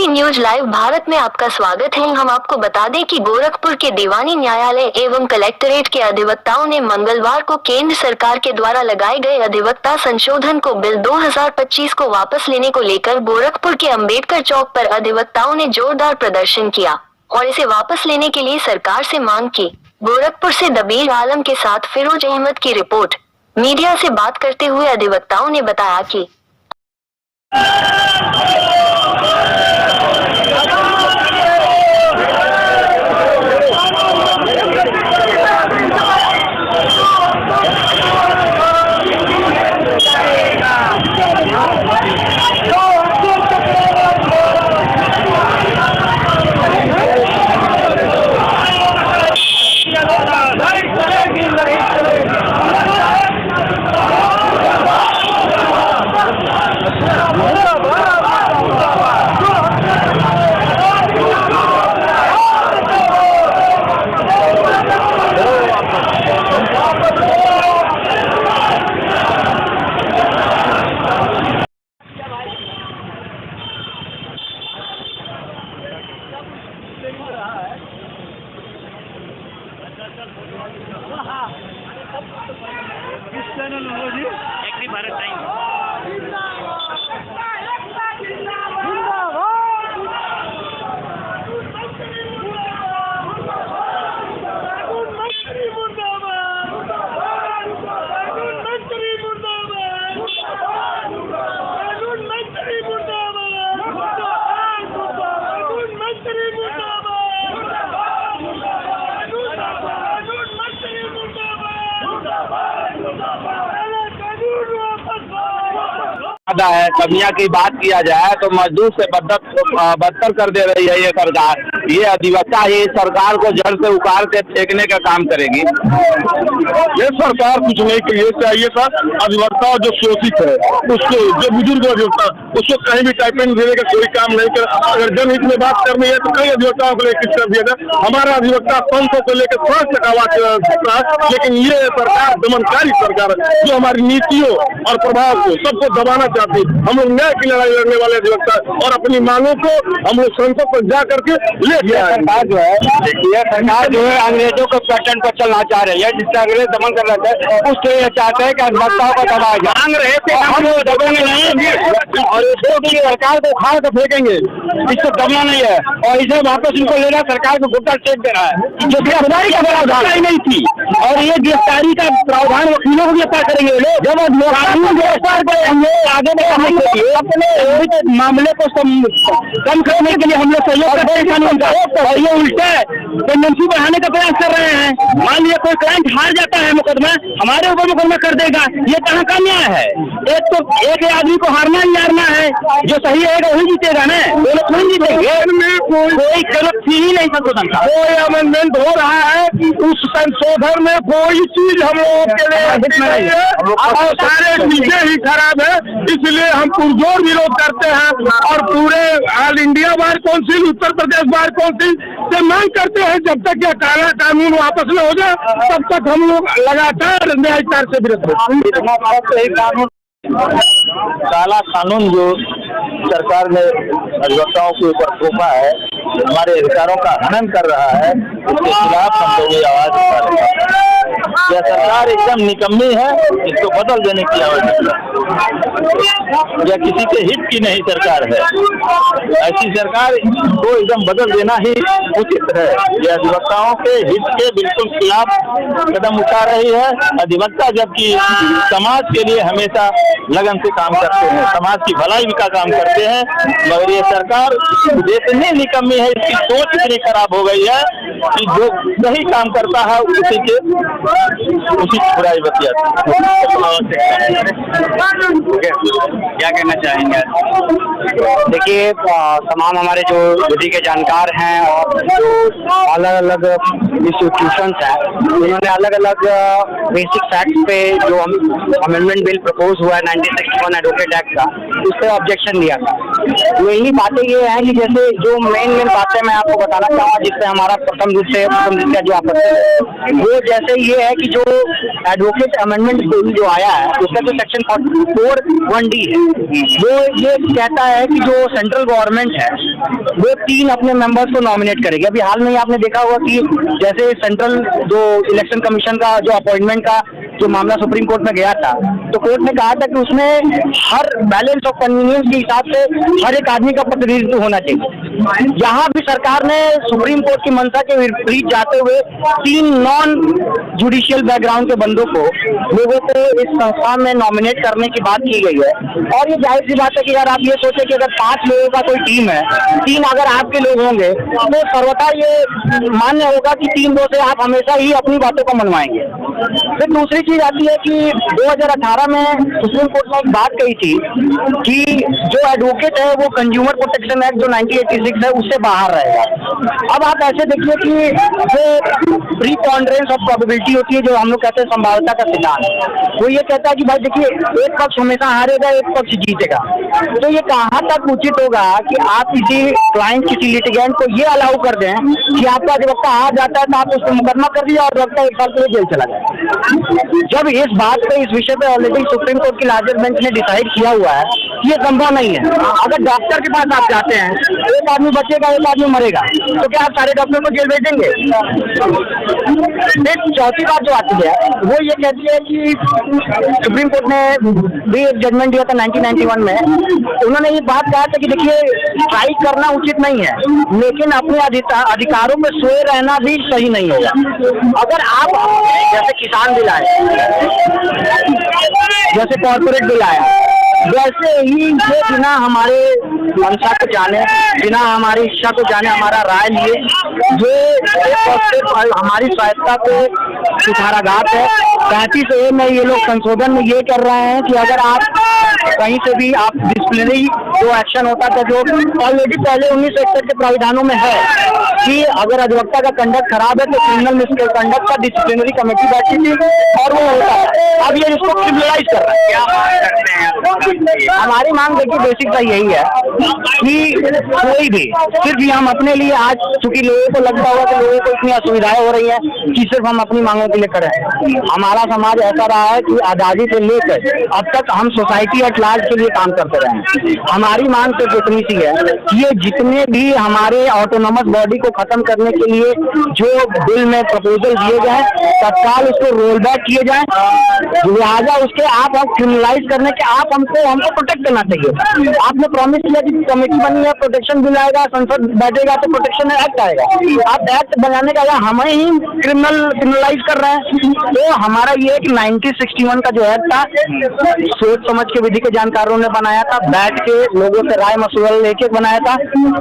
News live Bharat में आपका स्वागत है। हम आपको बता दें कि गोरखपुर के दीवानी न्यायालय एवं कलेक्ट्रेट के अधिवक्ताओं ने मंगलवार को केंद्र सरकार के द्वारा लगाए गए अधिवक्ता संशोधन को बिल 2025 को वापस लेने को लेकर गोरखपुर के अंबेडकर चौक पर अधिवक्ताओं ने जोरदार प्रदर्शन किया और इसे वापस लेने के लिए सरकार से मांग की। गोरखपुर से दबीर आलम के साथ फिरोज अहमद की रिपोर्ट। मीडिया से बात करते हुए अधिवक्ताओं ने बताया कि भारत टाइम है। कमियां की बात किया जाए तो मजदूर से बदतर कर दे रही है ये सरकार। ये अधिवक्ता ही सरकार को जड़ से उखाड़ के फेंकने का काम करेगी। ये सरकार कुछ नहीं की, ये चाहिए था अधिवक्ता जो शोषित है उसको, जो बुजुर्ग अधिवक्ता उसको कहीं भी टाइपिंग देने का कोई काम नहीं कर। अगर जनहित में बात करनी है तो कई अधिवक्ताओं को लेकर कर दिया जाए। हमारा अधिवक्ता 500 को लेकर 5 तक आवाज सकता है, लेकिन ये सरकार दमनकारी सरकार है जो हमारी नीतियों और प्रभाव को सबको दबाना चाहती है। हम लोग न्याय की लड़ाई लड़ने वाले अधिवक्ता और अपनी मांगों को हम लोग संसद पर जा करके ले सरकार जो है, देखिए सरकार जो है अंग्रेजों के पैटर्न पर चलना चाह रही है, जिससे अंग्रेज दमन कर रहे थे। उस ये चाहते हैं कि अधिवक्ताओं को दबाया जाए। मांग रहे थे हम लोग दबेंगे नहीं और सरकार को उखाड़ के फेंकेंगे, इसको दबना नहीं है। और इसे वापस इनको लेना सरकार को घुटना टेक देना है, जो गिरफ्तारी का प्रावधान ही नहीं थी। और ये गिरफ्तारी का प्रावधान वकीलों को गिरफ्तार करेंगे जब कानून गिरफ्तार करेंगे आगे बढ़ने के लिए अपने मामले को कम करने के लिए हम लोग सहयोग करते हैं कानून का। और ये उल्टा टेंडेंसी बढ़ाने का प्रयास कर रहे हैं। मान लिया कोई क्लाइंट हार जाता है मुकदमा, हमारे ऊपर मुकदमा कर देगा, ये कहाँ का न्याय है? एक तो एक आदमी को हारना ही हारना है, जो सही रहेगा वही जीतेगा ना, वो लोग नहीं जीतेंगे। कोई गलत थी ही नहीं संशोधन का, कोई अमेंडमेंट हो रहा है, उस संशोधन में कोई चीज हम लोगों के लिए और सारे चीजें ही खराब है। इसलिए हम पुरजोर विरोध करते हैं और पूरे all India bar council, Uttar Pradesh bar council से मांग करते हैं जब तक यह काला कानून वापस न हो जाए तब तक हम लोग लगातार न्यायकार से विरोध करते। काला कानून जो सरकार ने अधिवक्ताओं के ऊपर थोपा है, हमारे अधिकारों का हनन कर रहा है, उसके खिलाफ हम लोग आवाज उठा रहे हैं। यह सरकार एकदम निकम्मी है, इसको बदल देने की आवश्यकता है। यह किसी के हित की नहीं सरकार है, ऐसी सरकार को एकदम बदल देना ही उचित है। यह अधिवक्ताओं के हित के बिल्कुल खिलाफ कदम उठा रही है। अधिवक्ता जबकि समाज के लिए हमेशा लगन से काम करते हैं, समाज की भलाई का काम करते हैं, मगर ये सरकार इतनी निकम्मी है, इसकी सोच इतनी खराब हो गई है कि जो सही काम करता है उसी बुराई बतियाती है। क्या कहना चाहेंगे? देखिए, तमाम हमारे जो विधि के जानकार हैं और जो अलग अलग इंस्टीट्यूशंस हैं, उन्होंने अलग अलग बेसिक फैक्ट्स पे जो अमेंडमेंट बिल प्रपोज हुआ है 1961 एडवोकेट एक्ट का, उस पर ऑब्जेक्शन दिया था। यही बातें ये हैं कि जैसे जो मेन बातें मैं आपको बताना चाहूँगा, जिससे हमारा प्रथम रूप से जो आपत्ति है वो जैसे ये है कि जो एडवोकेट अमेंडमेंट बिल जो आया है उसका जो सेक्शन 44(1)(d) है, वो ये कहता है कि जो सेंट्रल गवर्नमेंट है वो 3 अपने मेंबर्स को नॉमिनेट करेगी। अभी हाल में ही आपने देखा होगा कि जैसे सेंट्रल जो इलेक्शन कमीशन का जो अपॉइंटमेंट का जो मामला सुप्रीम कोर्ट में गया था, तो कोर्ट ने कहा था कि उसमें हर बैलेंस ऑफ कन्वीनियंस के हिसाब से हर एक आदमी का प्रतिनिधित्व होना चाहिए। यहाँ भी सरकार ने सुप्रीम कोर्ट की मंशा के विपरीत जाते हुए 3 नॉन जुडिशियल बैकग्राउंड के बंदों को लोगों को इस संस्था में नॉमिनेट करने की बात की गई है। और ये जाहिर सी बात है कि अगर आप ये सोचे कि अगर 5 लोगों का कोई टीम है, 3 अगर आपके लोग होंगे, तो सर्वथा ये मान्य होगा कि 3 लोगों से आप हमेशा ही अपनी बातों को मनवाएंगे। फिर दूसरी चीज आती है कि 2018 में सुप्रीम कोर्ट ने एक बात कही थी कि जो एडवोकेट है वो कंज्यूमर प्रोटेक्शन एक्ट जो 1986 है उससे बाहर रहेगा। अब आप ऐसे देखिए कि जो प्रीपॉन्डरेंस ऑफ प्रोबेबिलिटी होती है, जो हम लोग कहते हैं संभाव्यता का सिद्धांत, वो ये कहता है कि भाई देखिए एक पक्ष हमेशा हारेगा, एक पक्ष जीतेगा। तो ये कहाँ तक उचित होगा कि आप किसी क्लाइंट, किसी लिटिगेंट को ये अलाउ कर दें कि आपका अधिवक्ता हार जाता है तो आप उसको मुकदमा कर दिया और अधिवक्ता 1 साल के लिए जेल चला जाए, जब इस बात पे, इस विषय पे ऑलरेडी सुप्रीम कोर्ट की लार्जर बेंच ने डिसाइड किया हुआ है कि ये संभव नहीं है। अगर डॉक्टर के पास आप जाते हैं, एक आदमी बचेगा, एक आदमी मरेगा, तो क्या आप सारे डॉक्टर को जेल भेज देंगे? चौथी बात जो आती है वो ये कहती है कि सुप्रीम कोर्ट ने भी एक जजमेंट दिया था 1991 में। उन्होंने ये बात कहा था कि देखिए स्ट्राइक करना उचित नहीं है, लेकिन अपने अधिकारों में सोए रहना भी सही नहीं होगा। अगर आप जैसे किसान बिल आए, जैसे कॉर्पोरेट बिल आया, वैसे ही ये बिना हमारे मंशा को जाने, बिना हमारी इच्छा को जाने, हमारा राय लिए ये हमारी स्वायत्ता को सुधाराघात है। 35A में ये लोग संशोधन में ये कर रहे हैं कि अगर आप कहीं से भी आप डिसिप्लिनरी जो एक्शन होता था, जो ऑलरेडी पहले 1961 के प्राविधानों में है कि अगर अधिवक्ता का कंडक्ट खराब है तो क्रिमिनल मिसकंडक्ट का डिसिप्लिनरी कमेटी बैठती थी और वो होता है। अब ये इसको क्रिमिनलाइज कर रहा है। क्या मांग करते हैं? हमारी मांग देखिए बेसिक सा यही है कि कोई भी, सिर्फ हम अपने लिए, आज चूंकि लोगों को लगता होगा कि लोगों को इतनी असुविधाएं हो रही हैं कि सिर्फ हम अपनी मांगों के लिए खड़े हैं। हमारा समाज ऐसा रहा है कि आजादी से लेकर अब तक हम सोसाइटी एट लार्ज के लिए काम करते रहे हैं। हमारी मांग सिर्फ इतनी सी है कि ये जितने भी हमारे ऑटोनोमस बॉडी को खत्म करने के लिए जो बिल में प्रपोजल दिए जाए, तत्काल उसको रोल बैक किए जाए। लिहाजा उसके आप क्रिमिनलाइज करने के आप हमको प्रोटेक्ट करना चाहिए। आपने प्रॉमिस किया कि कमेटी बनी है, प्रोटेक्शन बिल आएगा, संसद बैठेगा तो प्रोटेक्शन एक्ट आएगा। आप एक्ट बनाने का या हमें ही क्रिमिनलाइज कर रहे हैं। तो हमारा ये कि 1961 का जो एक्ट था, सोच समझ के विधि के जानकारों ने बनाया था, बैठ के लोगों से राय मशवरा लेके बनाया था,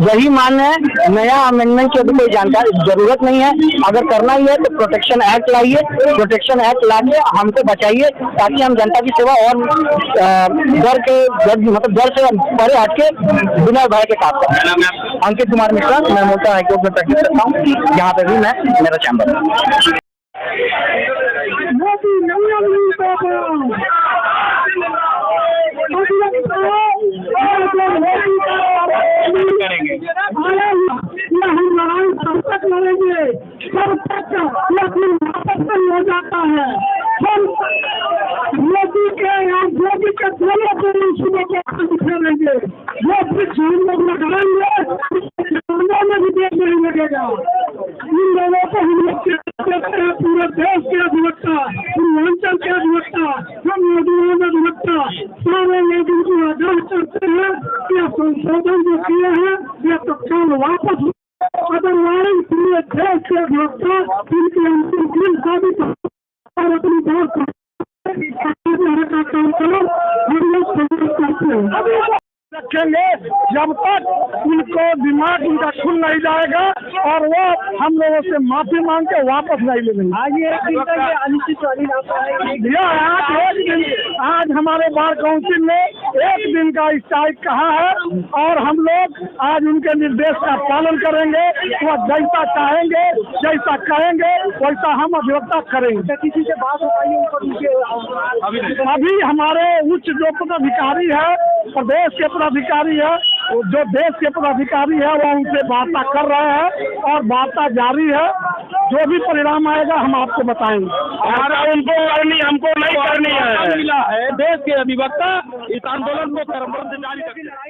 वही मान्य है। नया अमेंडमेंट की अभी कोई जानकारी जरूरत नहीं है। अगर करना ही है तो प्रोटेक्शन एक्ट लाइए, प्रोटेक्शन एक्ट लाके हमको बचाइए, ताकि हम जनता की सेवा और डर से परे हटके बिना भय के काम करें। अंकित कुमार मिश्रा, मैं मोटा हाईकोर्ट में प्रैक्टिस करता हूँ। यहाँ पे भी मैं मेरा चैम्बर करेंगे। लड़ेंगे जब तक हो जाता है। हम मोदी के दोनों सुबह को खेलेंगे, वो फिर हम लोग लगाएंगे, में भी देश नहीं लगेगा। इन लोगों को हम लोग पूरे देश के अधिवक्ता, पूर्वांचल के अधिवक्ता, हम नौजवान अधिवक्ता सारे लोग इनको आग्रह करते हैं कि संशोधन जो किए हैं ये तत्काल वापस, अदरवाइज पूरे देश के अधिवक्ता इनके अंतिम दिन साबित और अपनी बात का काम करो, हम लोग संघर्ष करते हैं रखेंगे जब तक उनको दिमाग उनका खुल नहीं जाएगा और वो हम लोगों से माफी मांग के वापस नहीं लेंगे। आज हमारे बार काउंसिल ने एक दिन का स्ट्राइक कहा है और हम लोग आज उनके निर्देश का पालन करेंगे। वह जैसा चाहेंगे, जैसा कहेंगे, वैसा हम अधिवक्ता करेंगे। किसी से बात हो पाई उनको? अभी हमारे उच्च जो पदाधिकारी है, प्रदेश के पदाधिकारी है, जो देश के पदाधिकारी है, वो उनसे वार्ता कर रहे हैं और वार्ता जारी है। जो भी परिणाम आएगा हम आपको बताएंगे। हमारा उनको करनी, हमको नहीं करनी है। मिला है देश के अधिवक्ता इस आंदोलन को करम से जारी रखें।